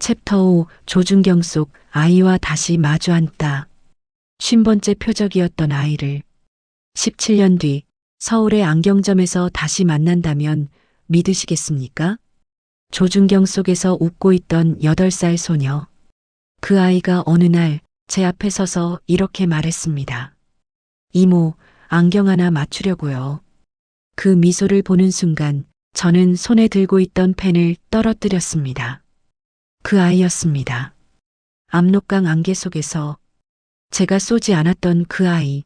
챕터 5 조준경 속 아이와 다시 마주 앉다. 50번째 표적이었던 아이를 17년 뒤 서울의 안경점에서 다시 만난다면 믿으시겠습니까? 조준경 속에서 웃고 있던 8살 소녀. 그 아이가 어느 날 제 앞에 서서 이렇게 말했습니다. 이모, 안경 하나 맞추려고요. 그 미소를 보는 순간 저는 손에 들고 있던 펜을 떨어뜨렸습니다. 그 아이였습니다. 압록강 안개 속에서 제가 쏘지 않았던 그 아이.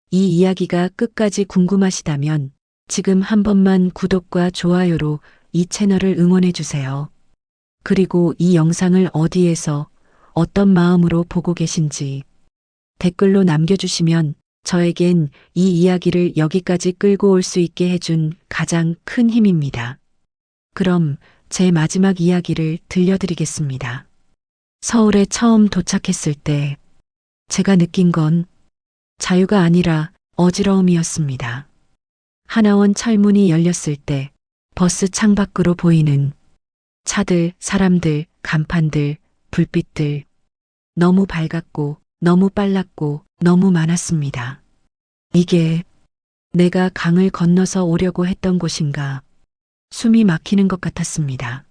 이 이야기가 끝까지 궁금하시다면 지금 한 번만 구독과 좋아요로 이 채널을 응원해 주세요. 그리고 이 영상을 어디에서 어떤 마음으로 보고 계신지 댓글로 남겨주시면 저에겐 이 이야기를 여기까지 끌고 올 수 있게 해준 가장 큰 힘입니다. 그럼 제 마지막 이야기를 들려드리겠습니다. 서울에 처음 도착했을 때 제가 느낀 건 자유가 아니라 어지러움이었습니다. 하나원 철문이 열렸을 때 버스 창밖으로 보이는 차들, 사람들, 간판들, 불빛들. 너무 밝았고 너무 빨랐고 너무 많았습니다. 이게 내가 강을 건너서 오려고 했던 곳인가. 숨이 막히는 것 같았습니다.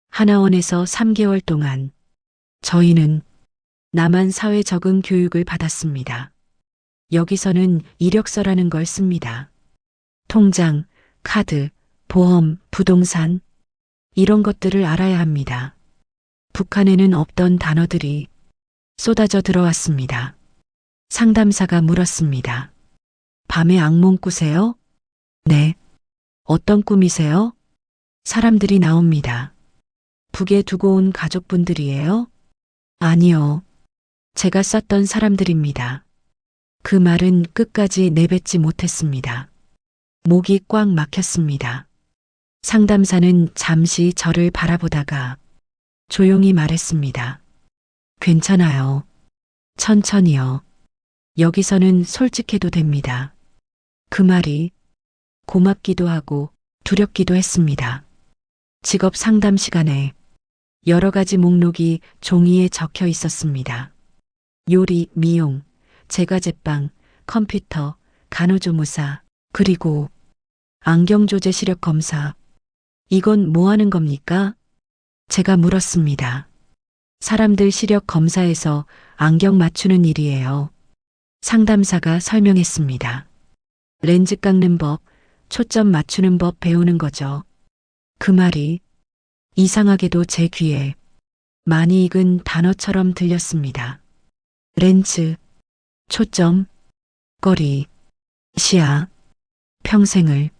하나원에서 3개월 동안 저희는 남한 사회 적응 교육을 받았습니다. 여기서는 이력서라는 걸 씁니다. 통장, 카드, 보험, 부동산 이런 것들을 알아야 합니다. 북한에는 없던 단어들이 쏟아져 들어왔습니다. 상담사가 물었습니다. 밤에 악몽 꾸세요? 네. 어떤 꿈이세요? 사람들이 나옵니다. 북에 두고 온 가족분들이에요? 아니요. 제가 쐈던 사람들입니다. 그 말은 끝까지 내뱉지 못했습니다. 목이 꽉 막혔습니다. 상담사는 잠시 저를 바라보다가 조용히 말했습니다. 괜찮아요. 천천히요. 여기서는 솔직해도 됩니다. 그 말이 고맙기도 하고 두렵기도 했습니다. 직업 상담 시간에 여러 가지 목록이 종이에 적혀 있었습니다. 요리, 미용, 제과제빵, 컴퓨터, 간호조무사, 그리고 안경조제 시력 검사. 이건 뭐 하는 겁니까? 제가 물었습니다. 사람들 시력 검사에서 안경 맞추는 일이에요. 상담사가 설명했습니다. 렌즈 깎는 법, 초점 맞추는 법 배우는 거죠. 그 말이 이상하게도 제 귀에 많이 익은 단어처럼 들렸습니다. 렌즈, 초점, 거리, 시야, 평생을,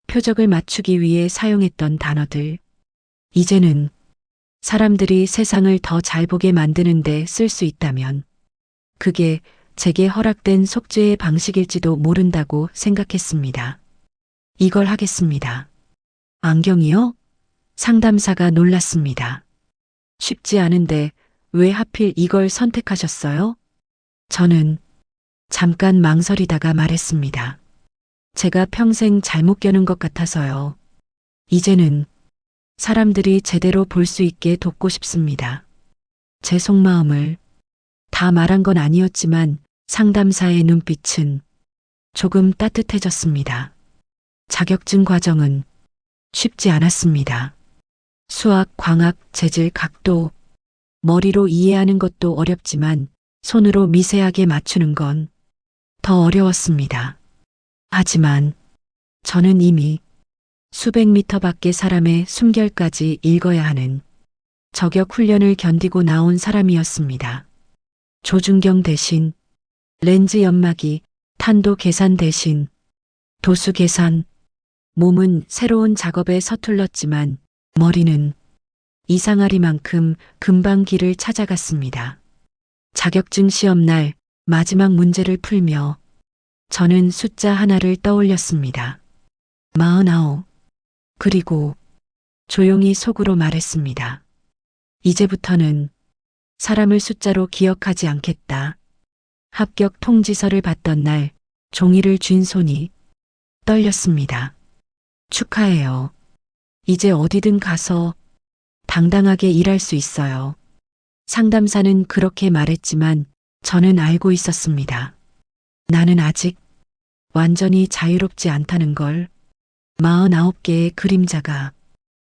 표적을 맞추기 위해 사용했던 단어들. 이제는 사람들이 세상을 더 잘 보게 만드는데 쓸 수 있다면 그게 제게 허락된 속죄의 방식일지도 모른다고 생각했습니다. 이걸 하겠습니다. 안경이요? 상담사가 놀랐습니다. 쉽지 않은데 왜 하필 이걸 선택하셨어요? 저는 잠깐 망설이다가 말했습니다. 제가 평생 잘못 겨눈 것 같아서요. 이제는 사람들이 제대로 볼 수 있게 돕고 싶습니다. 제 속마음을 다 말한 건 아니었지만 상담사의 눈빛은 조금 따뜻해졌습니다. 자격증 과정은 쉽지 않았습니다. 수학, 광학, 재질, 각도, 머리로 이해하는 것도 어렵지만 손으로 미세하게 맞추는 건 더 어려웠습니다. 하지만 저는 이미 수백 미터 밖의 사람의 숨결까지 읽어야 하는 저격 훈련을 견디고 나온 사람이었습니다. 조준경 대신 렌즈 연마기, 탄도 계산 대신 도수 계산. 몸은 새로운 작업에 서툴렀지만 머리는 이상하리만큼 금방 길을 찾아갔습니다. 자격증 시험 날 마지막 문제를 풀며 저는 숫자 하나를 떠올렸습니다. 49. 그리고 조용히 속으로 말했습니다. 이제부터는 사람을 숫자로 기억하지 않겠다. 합격 통지서를 받던 날 종이를 쥔 손이 떨렸습니다. 축하해요. 이제 어디든 가서 당당하게 일할 수 있어요. 상담사는 그렇게 말했지만 저는 알고 있었습니다. 나는 아직 완전히 자유롭지 않다는 걸. 49개의 그림자가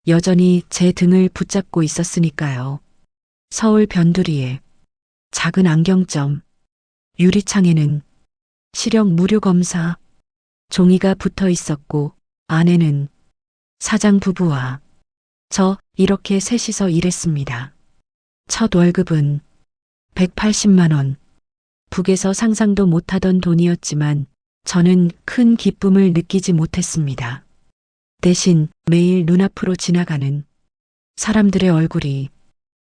여전히 제 등을 붙잡고 있었으니까요. 서울 변두리에 작은 안경점, 유리창에는 시력 무료 검사 종이가 붙어 있었고 안에는 사장 부부와 저 이렇게 셋이서 일했습니다. 첫 월급은 180만 원. 북에서 상상도 못하던 돈이었지만 저는 큰 기쁨을 느끼지 못했습니다. 대신 매일 눈앞으로 지나가는 사람들의 얼굴이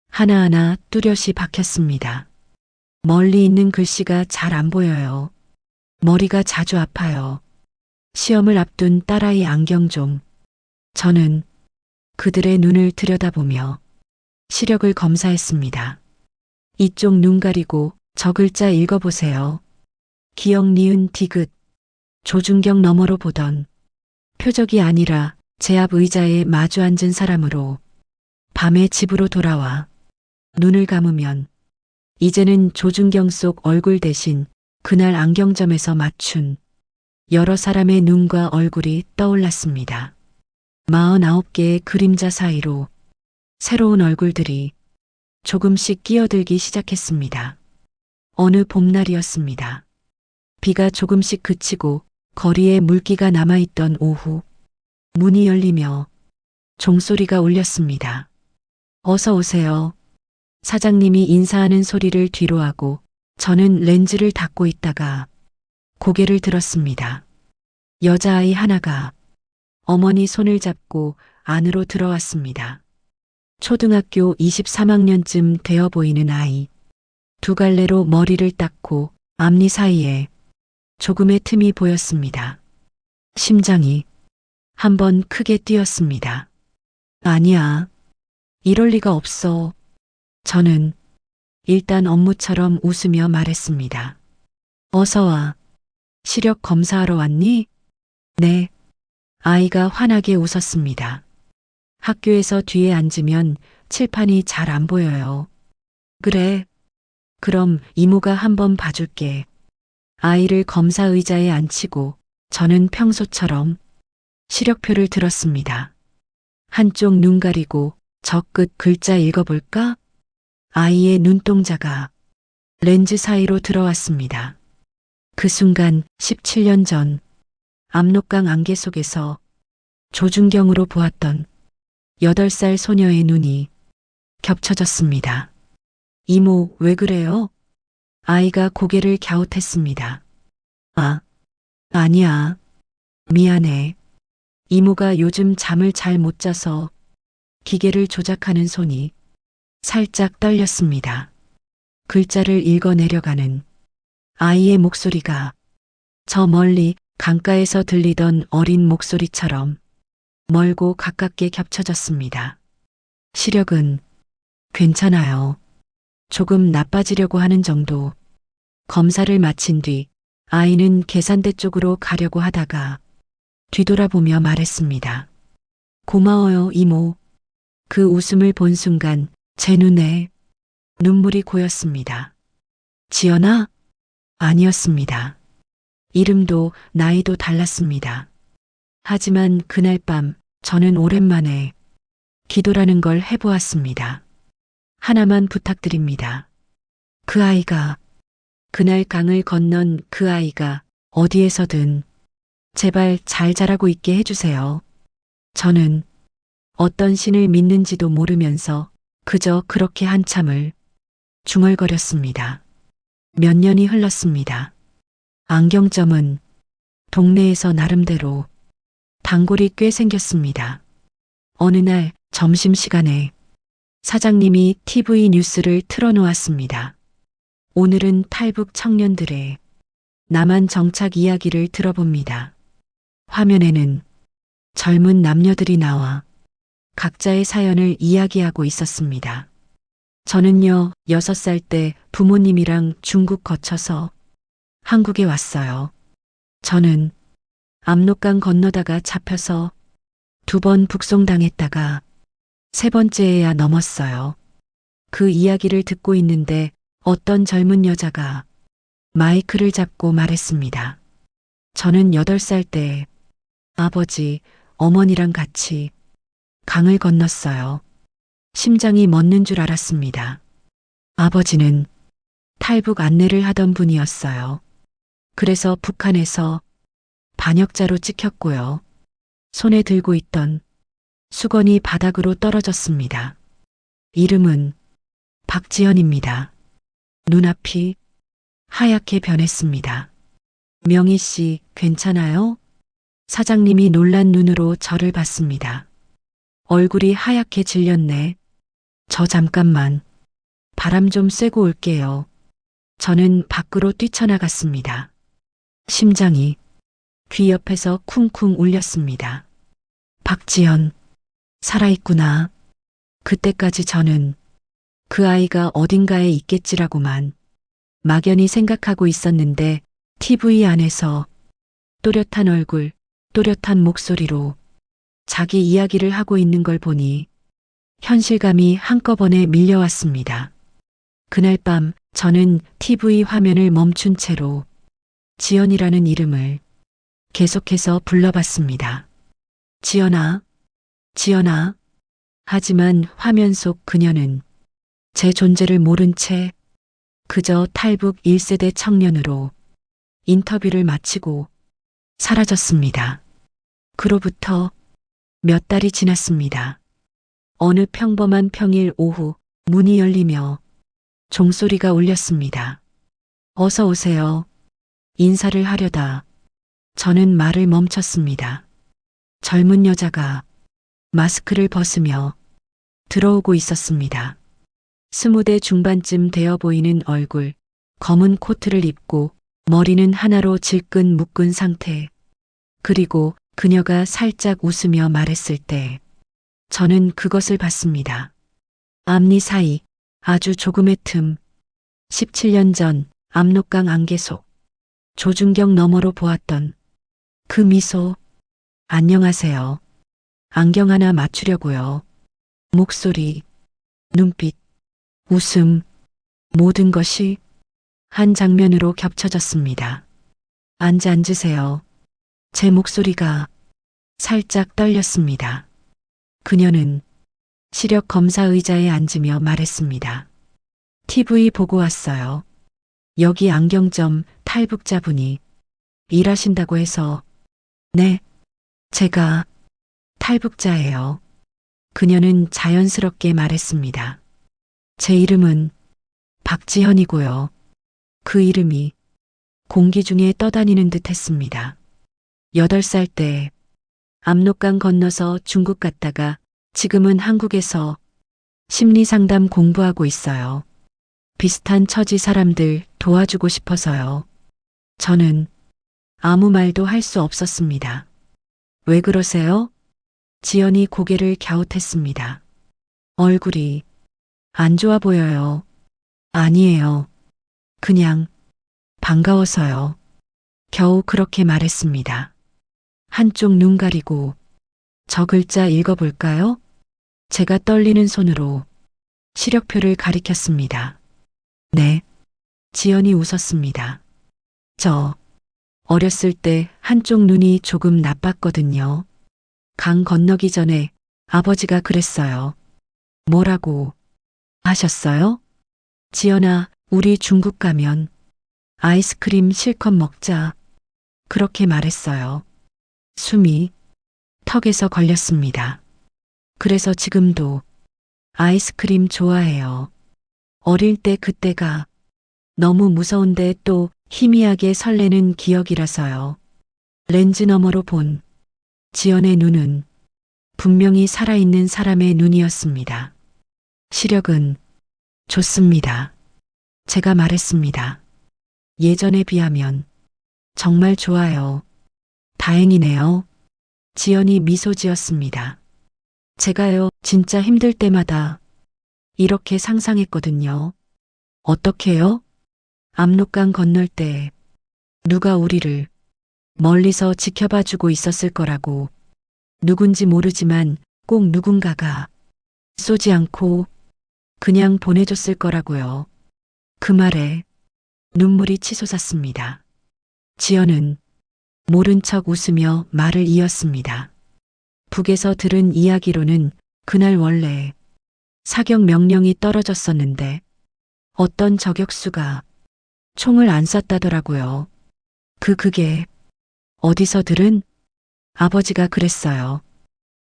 하나하나 뚜렷이 박혔습니다. 멀리 있는 글씨가 잘 안 보여요. 머리가 자주 아파요. 시험을 앞둔 딸아이 안경종. 저는 그들의 눈을 들여다보며 시력을 검사했습니다. 이쪽 눈 가리고 저 글자 읽어보세요. 기억 니은 디귿. 조준경 너머로 보던 표적이 아니라 제 앞 의자에 마주 앉은 사람으로 밤에 집으로 돌아와 눈을 감으면 이제는 조준경 속 얼굴 대신 그날 안경점에서 맞춘 여러 사람의 눈과 얼굴이 떠올랐습니다. 49개의 그림자 사이로 새로운 얼굴들이 조금씩 끼어들기 시작했습니다. 어느 봄날이었습니다. 비가 조금씩 그치고 거리에 물기가 남아있던 오후, 문이 열리며 종소리가 울렸습니다. 어서 오세요. 사장님이 인사하는 소리를 뒤로하고 저는 렌즈를 닦고 있다가 고개를 들었습니다. 여자아이 하나가 어머니 손을 잡고 안으로 들어왔습니다. 초등학교 23학년쯤 되어 보이는 아이. 두 갈래로 머리를 닦고 앞니 사이에 조금의 틈이 보였습니다. 심장이 한번 크게 뛰었습니다. 아니야. 이럴 리가 없어. 저는 일단 업무처럼 웃으며 말했습니다. 어서 와. 시력 검사하러 왔니? 네. 아이가 환하게 웃었습니다. 학교에서 뒤에 앉으면 칠판이 잘 안 보여요. 그래. 그럼 이모가 한번 봐줄게. 아이를 검사 의자에 앉히고 저는 평소처럼 시력표를 들었습니다. 한쪽 눈 가리고 저 끝 글자 읽어볼까? 아이의 눈동자가 렌즈 사이로 들어왔습니다. 그 순간 17년 전 압록강 안개 속에서 조준경으로 보았던 8살 소녀의 눈이 겹쳐졌습니다. 이모, 왜 그래요? 아이가 고개를 갸웃했습니다. 아니야. 미안해. 이모가 요즘 잠을 잘 못 자서 기계를 조작하는 손이 살짝 떨렸습니다. 글자를 읽어내려가는 아이의 목소리가 저 멀리 강가에서 들리던 어린 목소리처럼 멀고 가깝게 겹쳐졌습니다. 시력은 괜찮아요. 조금 나빠지려고 하는 정도. 검사를 마친 뒤 아이는 계산대 쪽으로 가려고 하다가 뒤돌아보며 말했습니다. 고마워요, 이모. 그 웃음을 본 순간 제 눈에 눈물이 고였습니다. 지연아? 아니었습니다. 이름도 나이도 달랐습니다. 하지만 그날 밤 저는 오랜만에 기도라는 걸 해보았습니다. 하나만 부탁드립니다. 그 아이가, 그날 강을 건넌 그 아이가 어디에서든 제발 잘 자라고 있게 해주세요. 저는 어떤 신을 믿는지도 모르면서 그저 그렇게 한참을 중얼거렸습니다. 몇 년이 흘렀습니다. 안경점은 동네에서 나름대로 단골이 꽤 생겼습니다. 어느 날 점심시간에 사장님이 TV 뉴스를 틀어놓았습니다. 오늘은 탈북 청년들의 남한 정착 이야기를 들어봅니다. 화면에는 젊은 남녀들이 나와 각자의 사연을 이야기하고 있었습니다. 저는요, 6살 때 부모님이랑 중국 거쳐서 한국에 왔어요. 저는 압록강 건너다가 잡혀서 2번 북송당했다가 세 번째에야 넘었어요. 그 이야기를 듣고 있는데 어떤 젊은 여자가 마이크를 잡고 말했습니다. 저는 8살 때 아버지, 어머니랑 같이 강을 건넜어요. 심장이 멎는 줄 알았습니다. 아버지는 탈북 안내를 하던 분이었어요. 그래서 북한에서 반역자로 찍혔고요. 손에 들고 있던 수건이 바닥으로 떨어졌습니다. 이름은 박지연입니다. 눈앞이 하얗게 변했습니다. 명희 씨, 괜찮아요? 사장님이 놀란 눈으로 저를 봤습니다. 얼굴이 하얗게 질렸네. 저 잠깐만. 바람 좀 쐬고 올게요. 저는 밖으로 뛰쳐나갔습니다. 심장이 귀 옆에서 쿵쿵 울렸습니다. 박지연, 살아있구나. 그때까지 저는 그 아이가 어딘가에 있겠지라고만 막연히 생각하고 있었는데 TV 안에서 또렷한 얼굴, 또렷한 목소리로 자기 이야기를 하고 있는 걸 보니 현실감이 한꺼번에 밀려왔습니다. 그날 밤 저는 TV 화면을 멈춘 채로 지연이라는 이름을 계속해서 불러봤습니다. 지연아, 지연아. 하지만 화면 속 그녀는 제 존재를 모른 채 그저 탈북 1세대 청년으로 인터뷰를 마치고 사라졌습니다. 그로부터 몇 달이 지났습니다. 어느 평범한 평일 오후 문이 열리며 종소리가 울렸습니다. 어서 오세요. 인사를 하려다 저는 말을 멈췄습니다. 젊은 여자가 마스크를 벗으며 들어오고 있었습니다. 20대 중반쯤 되어 보이는 얼굴, 검은 코트를 입고 머리는 하나로 질끈 묶은 상태. 그리고 그녀가 살짝 웃으며 말했을 때 저는 그것을 봤습니다. 앞니 사이 아주 조금의 틈. 17년 전 압록강 안개속 조준경 너머로 보았던 그 미소. 안녕하세요. 안경 하나 맞추려고요. 목소리, 눈빛, 웃음, 모든 것이 한 장면으로 겹쳐졌습니다. 앉으세요. 제 목소리가 살짝 떨렸습니다. 그녀는 시력 검사 의자에 앉으며 말했습니다. TV 보고 왔어요. 여기 안경점 탈북자분이 일하신다고 해서. 네, 제가 탈북자예요. 그녀는 자연스럽게 말했습니다. 제 이름은 박지현이고요. 그 이름이 공기 중에 떠다니는 듯 했습니다. 8살 때 압록강 건너서 중국 갔다가 지금은 한국에서 심리상담 공부하고 있어요. 비슷한 처지 사람들 도와주고 싶어서요. 저는 아무 말도 할 수 없었습니다. 왜 그러세요? 지연이 고개를 갸웃했습니다. 얼굴이 안 좋아 보여요. 아니에요. 그냥 반가워서요. 겨우 그렇게 말했습니다. 한쪽 눈 가리고 저 글자 읽어볼까요? 제가 떨리는 손으로 시력표를 가리켰습니다. 네. 지연이 웃었습니다. 저 어렸을 때 한쪽 눈이 조금 나빴거든요. 강 건너기 전에 아버지가 그랬어요. 뭐라고 하셨어요? 지연아, 우리 중국 가면 아이스크림 실컷 먹자. 그렇게 말했어요. 숨이 턱에서 걸렸습니다. 그래서 지금도 아이스크림 좋아해요. 어릴 때 그때가 너무 무서운데 또 희미하게 설레는 기억이라서요. 렌즈 너머로 본 지연의 눈은 분명히 살아있는 사람의 눈이었습니다. 시력은 좋습니다. 제가 말했습니다. 예전에 비하면 정말 좋아요. 다행이네요. 지연이 미소 지었습니다. 제가요, 진짜 힘들 때마다 이렇게 상상했거든요. 어떻게요? 압록강 건널 때 누가 우리를 멀리서 지켜봐 주고 있었을 거라고. 누군지 모르지만 꼭 누군가가 쏘지 않고 그냥 보내줬을 거라고요. 그 말에 눈물이 치솟았습니다. 지연은 모른 척 웃으며 말을 이었습니다. 북에서 들은 이야기로는 그날 원래 사격 명령이 떨어졌었는데 어떤 저격수가 총을 안 쐈다더라고요. 그게 어디서 들은? 아버지가 그랬어요.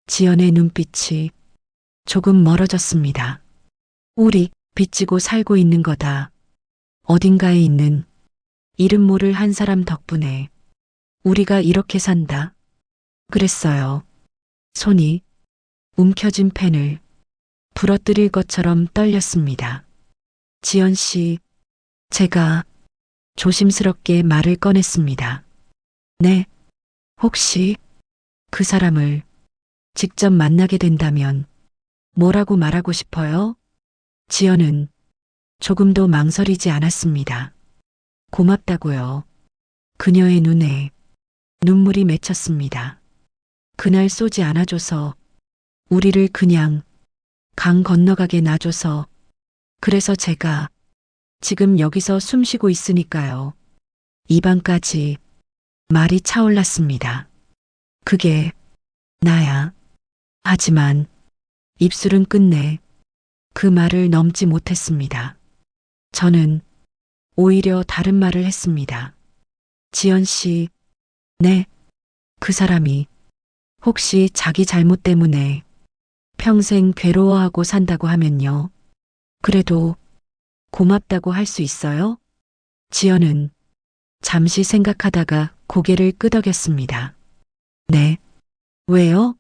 지연의 눈빛이 조금 멀어졌습니다. 우리 빚지고 살고 있는 거다. 어딘가에 있는 이름 모를 한 사람 덕분에 우리가 이렇게 산다. 그랬어요. 손이 움켜쥔 펜을 부러뜨릴 것처럼 떨렸습니다. 지연 씨, 제가 조심스럽게 말을 꺼냈습니다. 네, 혹시 그 사람을 직접 만나게 된다면 뭐라고 말하고 싶어요? 지연은 조금도 망설이지 않았습니다. 고맙다고요. 그녀의 눈에 눈물이 맺혔습니다. 그날 쏘지 않아줘서, 우리를 그냥 강 건너가게 놔줘서, 그래서 제가 지금 여기서 숨 쉬고 있으니까요. 입안까지 말이 차올랐습니다. 그게 나야. 하지만 입술은 끝내 그 말을 넘지 못했습니다. 저는 오히려 다른 말을 했습니다. 지연 씨, 네, 그 사람이 혹시 자기 잘못 때문에 평생 괴로워하고 산다고 하면요. 그래도 고맙다고 할 수 있어요? 지연은 잠시 생각하다가 고개를 끄덕였습니다. 네. 왜요?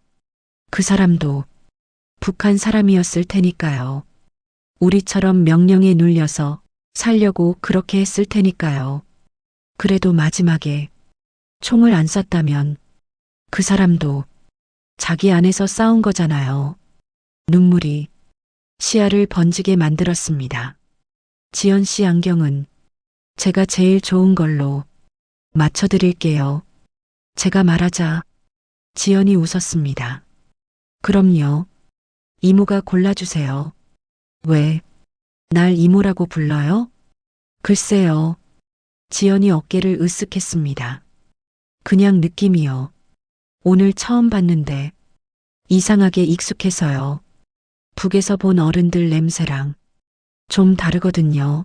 그 사람도 북한 사람이었을 테니까요. 우리처럼 명령에 눌려서 살려고 그렇게 했을 테니까요. 그래도 마지막에 총을 안 쐈다면 그 사람도 자기 안에서 싸운 거잖아요. 눈물이 시야를 번지게 만들었습니다. 지연 씨 안경은 제가 제일 좋은 걸로 맞춰드릴게요. 제가 말하자 지연이 웃었습니다. 그럼요. 이모가 골라주세요. 왜 날 이모라고 불러요? 글쎄요. 지연이 어깨를 으쓱했습니다. 그냥 느낌이요. 오늘 처음 봤는데 이상하게 익숙해서요. 북에서 본 어른들 냄새랑 좀 다르거든요.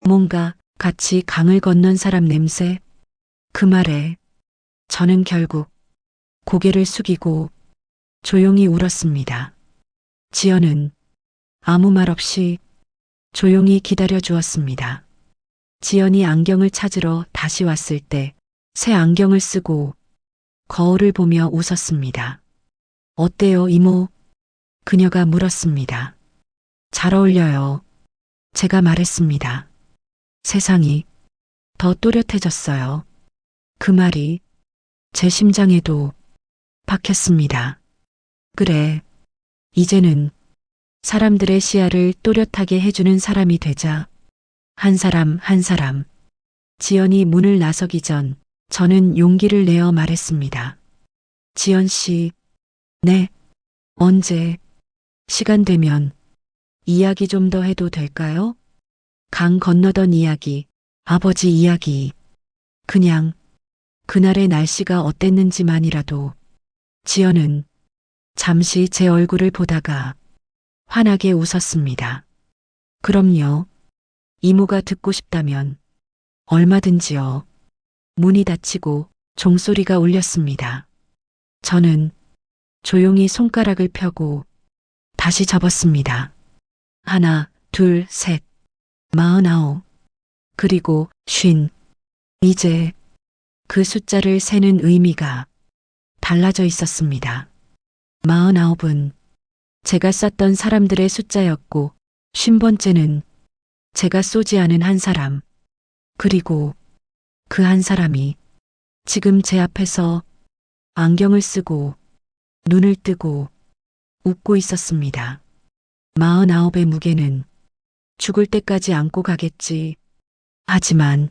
뭔가 같이 강을 건넌 사람 냄새? 그 말에 저는 결국 고개를 숙이고 조용히 울었습니다. 지연은 아무 말 없이 조용히 기다려 주었습니다. 지연이 안경을 찾으러 다시 왔을 때 새 안경을 쓰고 거울을 보며 웃었습니다. 어때요, 이모? 그녀가 물었습니다. 잘 어울려요. 제가 말했습니다. 세상이 더 또렷해졌어요. 그 말이 제 심장에도 박혔습니다. 그래, 이제는 사람들의 시야를 또렷하게 해주는 사람이 되자. 한 사람 한 사람. 지연이 문을 나서기 전 저는 용기를 내어 말했습니다. 지연 씨, 네, 언제, 시간 되면 이야기 좀 더 해도 될까요? 강 건너던 이야기, 아버지 이야기, 그냥 그날의 날씨가 어땠는지만이라도. 지연은 잠시 제 얼굴을 보다가 환하게 웃었습니다. 그럼요. 이모가 듣고 싶다면 얼마든지요. 문이 닫히고 종소리가 울렸습니다. 저는 조용히 손가락을 펴고 다시 접었습니다. 하나, 둘, 셋, 49. 그리고 50. 이제 그 숫자를 세는 의미가 달라져 있었습니다. 49은 제가 쐈던 사람들의 숫자였고 50번째는 제가 쏘지 않은 한 사람, 그리고 그 한 사람이 지금 제 앞에서 안경을 쓰고 눈을 뜨고 웃고 있었습니다. 49의 무게는 죽을 때까지 안고 가겠지. 하지만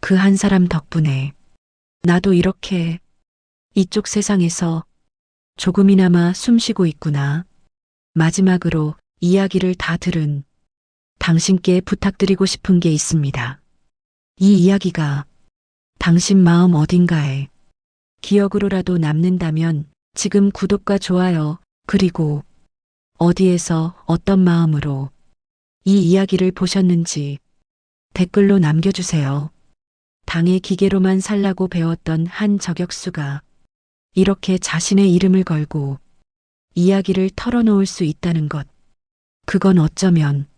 그 한 사람 덕분에 나도 이렇게 이쪽 세상에서 조금이나마 숨 쉬고 있구나. 마지막으로 이야기를 다 들은 당신께 부탁드리고 싶은 게 있습니다. 이 이야기가 당신 마음 어딘가에 기억으로라도 남는다면 지금 구독과 좋아요, 그리고 어디에서 어떤 마음으로 이 이야기를 보셨는지 댓글로 남겨주세요. 당의 기계로만 살라고 배웠던 한 저격수가 이렇게 자신의 이름을 걸고 이야기를 털어놓을 수 있다는 것. 그건 어쩌면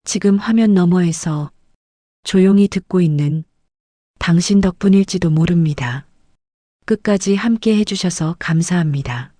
지금 화면 너머에서 조용히 듣고 있는 당신 덕분일지도 모릅니다. 끝까지 함께 해주셔서 감사합니다.